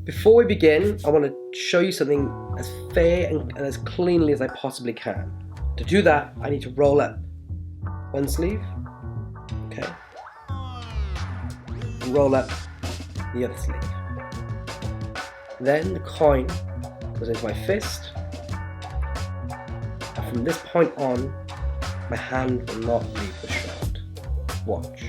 Before we begin, I want to show you something as fair and as cleanly as I possibly can. To do that, I need to roll up one sleeve, okay, and roll up the other sleeve. Then the coin goes into my fist, and from this point on, my hand will not leave the shroud. Watch.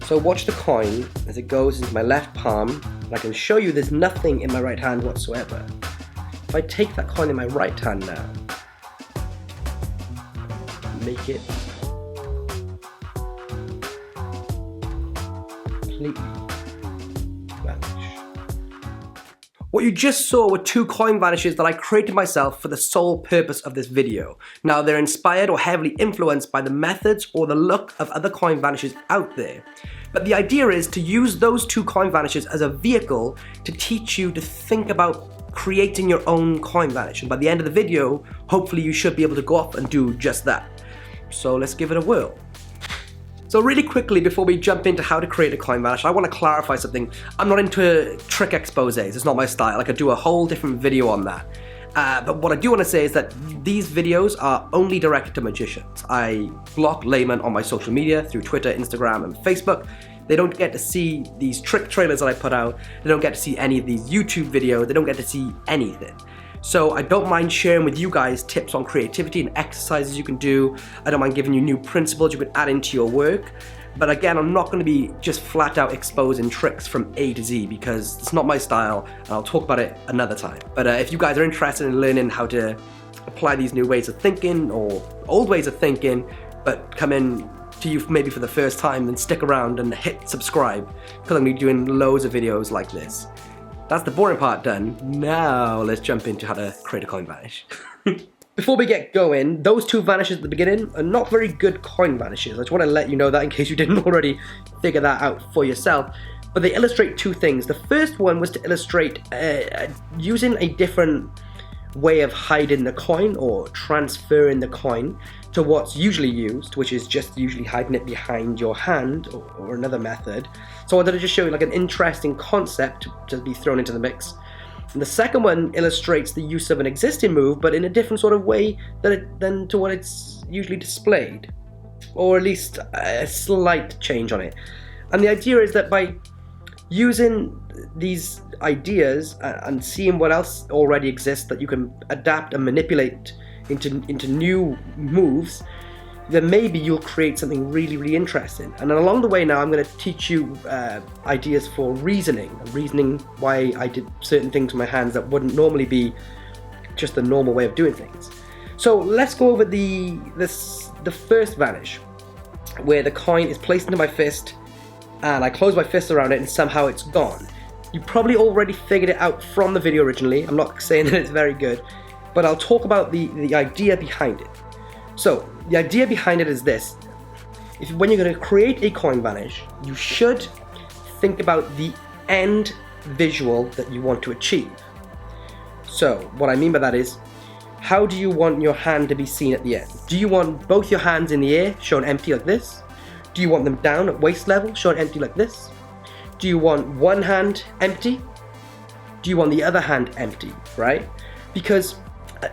So watch the coin as it goes into my left palm, and I can show you there's nothing in my right hand whatsoever. If I take that coin in my right hand now, make it completely vanish. What you just saw were two coin vanishes that I created myself for the sole purpose of this video. Now they're inspired or heavily influenced by the methods or the look of other coin vanishes out there. But the idea is to use those two coin vanishes as a vehicle to teach you to think about creating your own coin vanish. And by the end of the video, hopefully you should be able to go off and do just that. So let's give it a whirl. So really quickly, before we jump into how to create a coin vanish, I want to clarify something. I'm not into trick exposés, it's not my style. I could do a whole different video on that. But what I do want to say is that these videos are only directed to magicians. I block laymen on my social media through Twitter, Instagram, and Facebook. They don't get to see these trick trailers that I put out. They don't get to see any of these YouTube videos. They don't get to see anything. So I don't mind sharing with you guys tips on creativity and exercises you can do. I don't mind giving you new principles you can add into your work. But again, I'm not going to be just flat out exposing tricks from A to Z because it's not my style, and I'll talk about it another time. But if you guys are interested in learning how to apply these new ways of thinking or old ways of thinking, but come in to you maybe for the first time, then stick around and hit subscribe because I'm going to be doing loads of videos like this. That's the boring part done. Now let's jump into how to create a coin vanish. Before we get going, those two vanishes at the beginning are not very good coin vanishes. I just want to let you know that in case you didn't already figure that out for yourself. But they illustrate two things. The first one was to illustrate using a different way of hiding the coin or transferring the coin to what's usually used, which is just usually hiding it behind your hand or another method. So I wanted to just show you like an interesting concept to be thrown into the mix. And the second one illustrates the use of an existing move, but in a different sort of way than to what it's usually displayed, or at least a slight change on it. And the idea is that by using these ideas and seeing what else already exists that you can adapt and manipulate into new moves, then maybe you'll create something really, really interesting. And then along the way now, I'm going to teach you ideas for reasoning why I did certain things with my hands that wouldn't normally be just the normal way of doing things. So let's go over the first vanish, where the coin is placed into my fist, and I close my fist around it, and somehow it's gone. You probably already figured it out from the video originally. I'm not saying that it's very good, but I'll talk about the idea behind it. So the idea behind it is this: when you're going to create a coin vanish, you should think about the end visual that you want to achieve. So what I mean by that is, how do you want your hand to be seen at the end? Do you want both your hands in the air, shown empty like this? Do you want them down at waist level, shown empty like this? Do you want one hand empty? Do you want the other hand empty, right? Because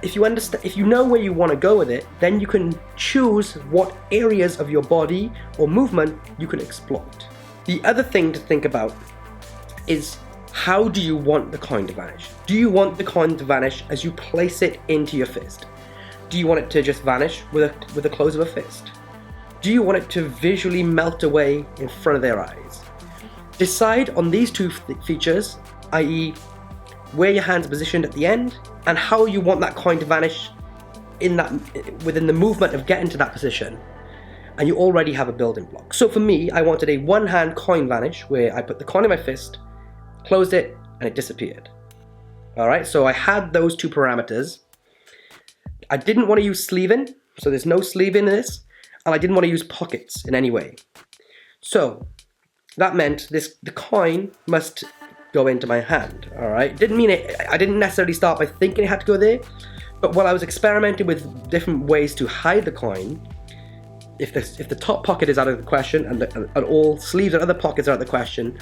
if you know where you want to go with it, then you can choose what areas of your body or movement you can exploit. The other thing to think about is, how do you want the coin to vanish? Do you want the coin to vanish as you place it into your fist? Do you want it to just vanish with the close of a fist? Do you want it to visually melt away in front of their eyes? Decide on these two features, i.e. where your hand's positioned at the end, and how you want that coin to vanish within the movement of getting to that position, and you already have a building block. So for me, I wanted a one-hand coin vanish where I put the coin in my fist, closed it, and it disappeared. Alright, so I had those two parameters. I didn't want to use sleeving, so there's no sleeve in this, and I didn't want to use pockets in any way. So that meant the coin must go into my hand, alright? Didn't mean it, I didn't necessarily start by thinking it had to go there, but while I was experimenting with different ways to hide the coin, if the top pocket is out of the question and all sleeves and other pockets are out of the question,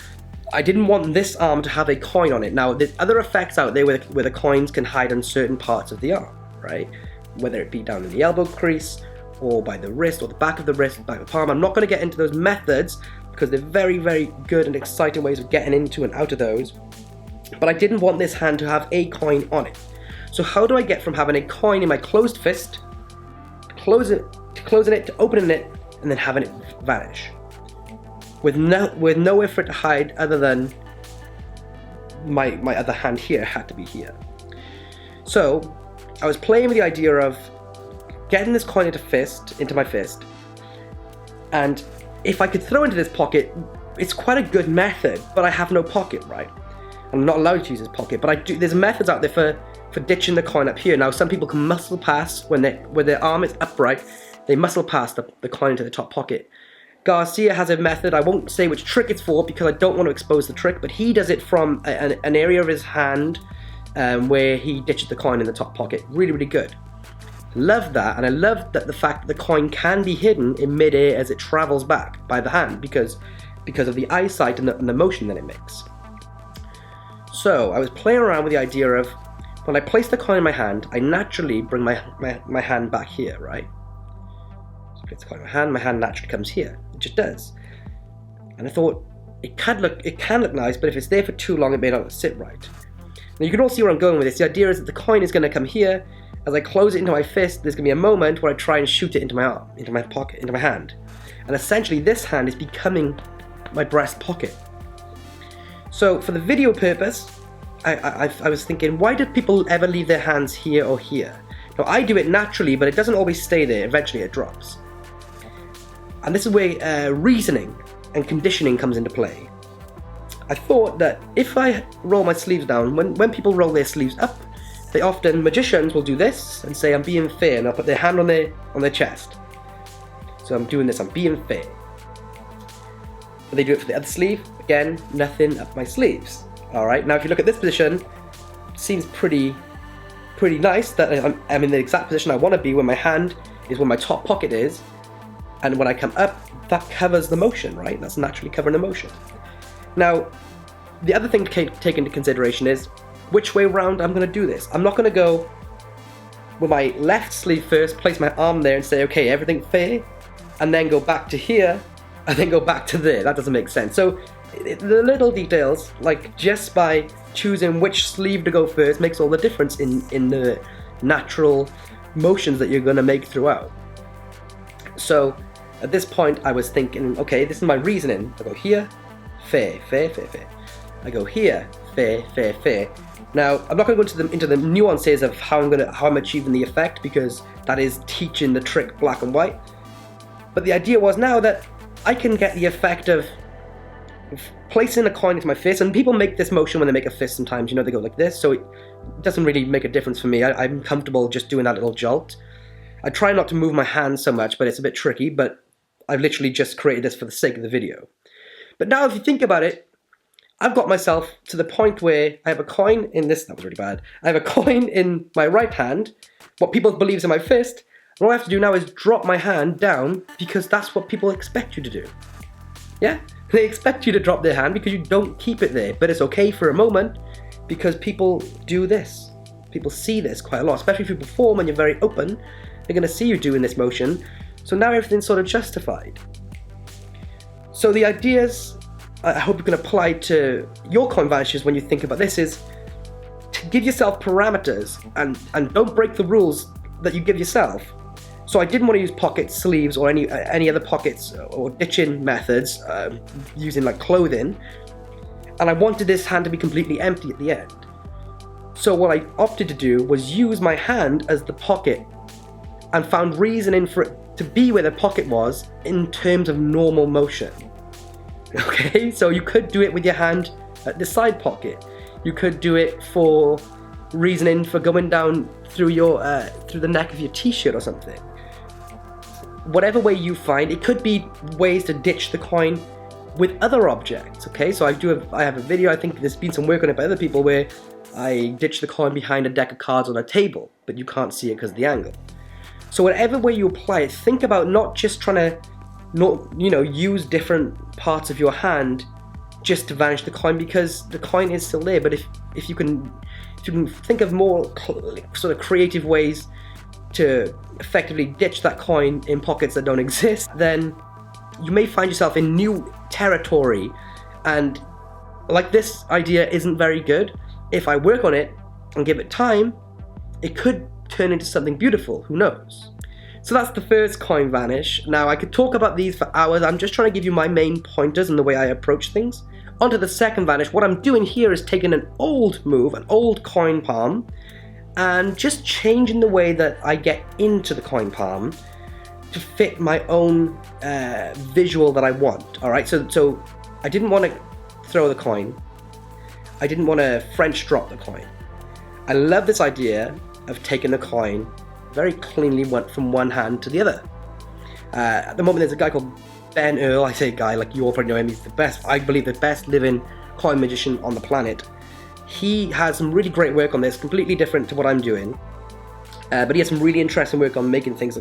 I didn't want this arm to have a coin on it. Now, there's other effects out there where the coins can hide on certain parts of the arm, right? Whether it be down in the elbow crease, or by the wrist, or the back of the wrist, back of the palm. I'm not going to get into those methods because they're very, very good and exciting ways of getting into and out of those. But I didn't want this hand to have a coin on it. So how do I get from having a coin in my closed fist, to closing it, to opening it, and then having it vanish? With nowhere for it to hide other than my other hand here had to be here. So I was playing with the idea of getting this coin into my fist, and if I could throw into this pocket, it's quite a good method, but I have no pocket, right? I'm not allowed to use this pocket, but there's methods out there for ditching the coin up here. Now, some people can muscle pass when their arm is upright, they muscle pass the coin into the top pocket. Garcia has a method, I won't say which trick it's for because I don't want to expose the trick, but he does it from an area of his hand where he ditches the coin in the top pocket. Really, really good. Love that, and I love that the fact that the coin can be hidden in mid-air as it travels back by the hand because of the eyesight and the motion that it makes. So I was playing around with the idea of when I place the coin in my hand, I naturally bring my hand back here, right? So I place the coin in my hand naturally comes here. It just does. And I thought it can look nice, but if it's there for too long, it may not sit right. Now you can all see where I'm going with this. The idea is that the coin is going to come here. As I close it into my fist, there's going to be a moment where I try and shoot it into my arm, into my pocket, into my hand. And essentially this hand is becoming my breast pocket. So for the video purpose, I was thinking, why do people ever leave their hands here or here? Now I do it naturally, but it doesn't always stay there. Eventually it drops. And this is where reasoning and conditioning comes into play. I thought that if I roll my sleeves down, when people roll their sleeves up, magicians will do this and say, I'm being fair, and they'll put their hand on their chest. So I'm doing this, I'm being fair. But they do it for the other sleeve, again, nothing up my sleeves. Alright, now if you look at this position, it seems pretty nice that I'm in the exact position I want to be when my hand is where my top pocket is, and when I come up, that covers the motion, right? That's naturally covering the motion. Now, the other thing to take into consideration is which way around I'm going to do this. I'm not going to go with my left sleeve first, place my arm there and say, okay, everything fair, and then go back to here, and then go back to there. That doesn't make sense. So the little details, like just by choosing which sleeve to go first, makes all the difference in the natural motions that you're going to make throughout. So at this point, I was thinking, okay, this is my reasoning. I go here, fair, fair, fair, fair. I go here, fair, fair, fair. Now, I'm not going to go into the nuances of how I'm achieving the effect, because that is teaching the trick black and white. But the idea was now that I can get the effect of placing a coin into my fist, and people make this motion when they make a fist sometimes, you know, they go like this, so it doesn't really make a difference for me. I'm comfortable just doing that little jolt. I try not to move my hands so much, but it's a bit tricky, but I've literally just created this for the sake of the video. But now if you think about it, I've got myself to the point where I have a coin in this, that was really bad, I have a coin in my right hand, what people believe is in my fist, and all I have to do now is drop my hand down, because that's what people expect you to do. Yeah? They expect you to drop their hand because you don't keep it there, but it's okay for a moment, because people do this. People see this quite a lot, especially if you perform and you're very open, they're going to see you doing this motion, so now everything's sort of justified. So the ideas I hope you can apply to your coin vanishes when you think about this is to give yourself parameters and don't break the rules that you give yourself. So I didn't want to use pockets, sleeves, or any other pockets or ditching methods using like clothing, and I wanted this hand to be completely empty at the end. So what I opted to do was use my hand as the pocket and found reasoning for it to be where the pocket was in terms of normal motion. Okay, so you could do it with your hand at the side pocket. You could do it for reasoning for going down through your through the neck of your t-shirt or something. Whatever way you find, it could be ways to ditch the coin with other objects. Okay, so I have a video. I think there's been some work on it by other people where I ditch the coin behind a deck of cards on a table, but you can't see it because of the angle. So whatever way you apply it, think about not just trying to use different parts of your hand just to vanish the coin, because the coin is still there. But if you can think of more sort of creative ways to effectively ditch that coin in pockets that don't exist, then you may find yourself in new territory. And like, this idea isn't very good. If I work on it and give it time, it could turn into something beautiful, who knows? So that's the first coin vanish. Now, I could talk about these for hours. I'm just trying to give you my main pointers and the way I approach things. Onto the second vanish. What I'm doing here is taking an old move, an old coin palm, and just changing the way that I get into the coin palm to fit my own visual that I want. All right, so I didn't want to throw the coin. I didn't want to French drop the coin. I love this idea of taking the coin very cleanly, went from one hand to the other. At the moment, there's a guy called Ben Earl. I say guy, like you all probably know him. He's the best, I believe, the best living coin magician on the planet. He has some really great work on this, completely different to what I'm doing. But he has some really interesting work on making things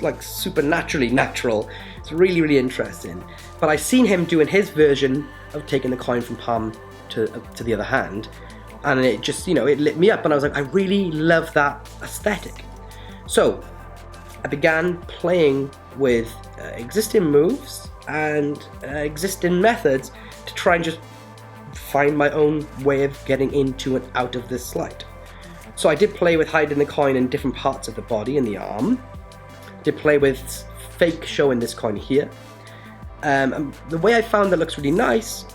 look supernaturally natural. It's really, really interesting. But I've seen him doing his version of taking the coin from palm to the other hand, and it just, it lit me up, and I was like, I really love that aesthetic. So I began playing with existing moves and existing methods to try and just find my own way of getting into and out of this slide. So I did play with hiding the coin in different parts of the body and the arm. Did play with fake showing this coin here. And the way I found that looks really nice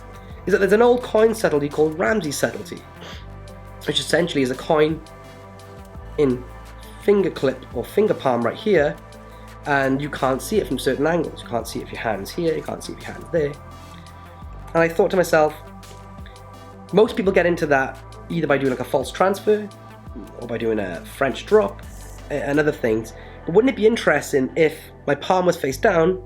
is that there's an old coin subtlety called Ramsey subtlety, which essentially is a coin in finger clip or finger palm right here, and you can't see it from certain angles. You can't see it if your hand's here, you can't see it if your hand's there. And I thought to myself, most people get into that either by doing like a false transfer or by doing a French drop and other things. But wouldn't it be interesting if my palm was face down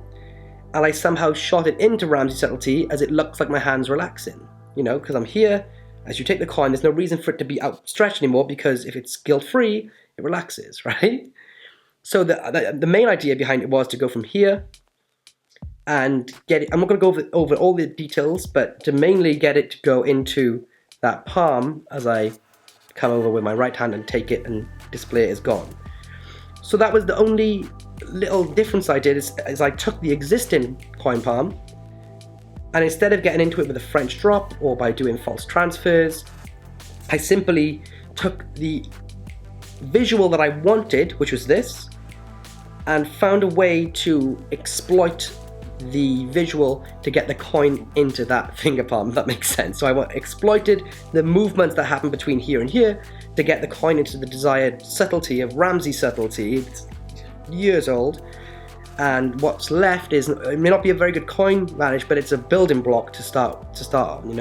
and I somehow shot it into Ramsey subtlety as it looks like my hand's relaxing? Because I'm here. As you take the coin, there's no reason for it to be outstretched anymore, because if it's guilt-free, it relaxes, right? So the main idea behind it was to go from here and get it. I'm not going to go over all the details, but to mainly get it to go into that palm as I come over with my right hand and take it and display it as gone. So that was the only little difference I did, is I took the existing coin palm, and instead of getting into it with a French drop or by doing false transfers, I simply took the visual that I wanted, which was this, and found a way to exploit the visual to get the coin into that finger palm, if that makes sense. So I exploited the movements that happen between here and here to get the coin into the desired subtlety of Ramsey subtlety. It's years old. And what's left is, it may not be a very good coin vanish, but it's a building block to start on,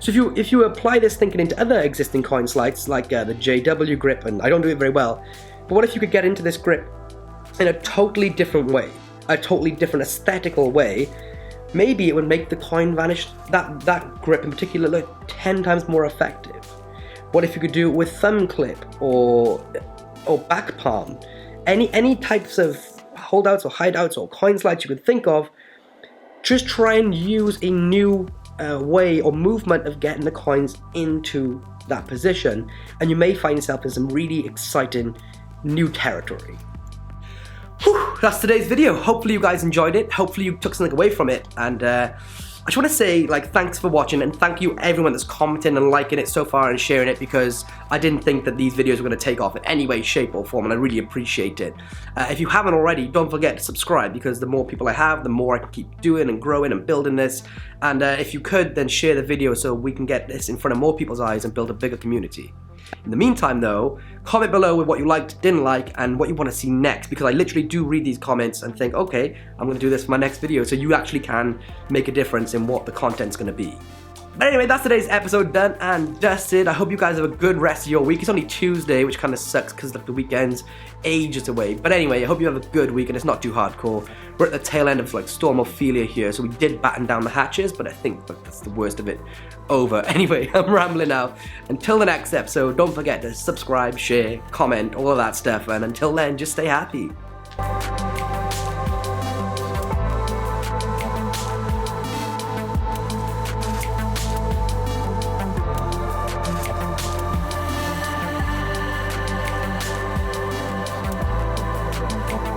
So if you apply this thinking into other existing coin slides, like the JW grip, and I don't do it very well, but what if you could get into this grip in a totally different way, a totally different aesthetical way? Maybe it would make the coin vanish, that grip in particular, look 10 times more effective. What if you could do it with thumb clip or back palm? Any types of holdouts or hideouts or coin slides you could think of, just try and use a new way or movement of getting the coins into that position, and you may find yourself in some really exciting new territory. Whew, that's today's video. Hopefully you guys enjoyed it. Hopefully you took something away from it, and I just want to say, thanks for watching, and thank you everyone that's commenting and liking it so far and sharing it, because I didn't think that these videos were going to take off in any way, shape or form, and I really appreciate it. If you haven't already, don't forget to subscribe, because the more people I have, the more I can keep doing and growing and building this. And if you could, then share the video so we can get this in front of more people's eyes and build a bigger community. In the meantime though, comment below with what you liked, didn't like, and what you want to see next, because I literally do read these comments and think, okay, I'm going to do this for my next video, so you actually can make a difference in what the content's going to be. But anyway, that's today's episode done and dusted. I hope you guys have a good rest of your week. It's only Tuesday, which kind of sucks because like the weekend's ages away. But anyway, I hope you have a good week and it's not too hardcore. We're at the tail end of like Storm Ophelia here, so we did batten down the hatches, but I think like, that's the worst of it over. Anyway, I'm rambling now. Until the next episode, don't forget to subscribe, share, comment, all of that stuff. And until then, just stay happy.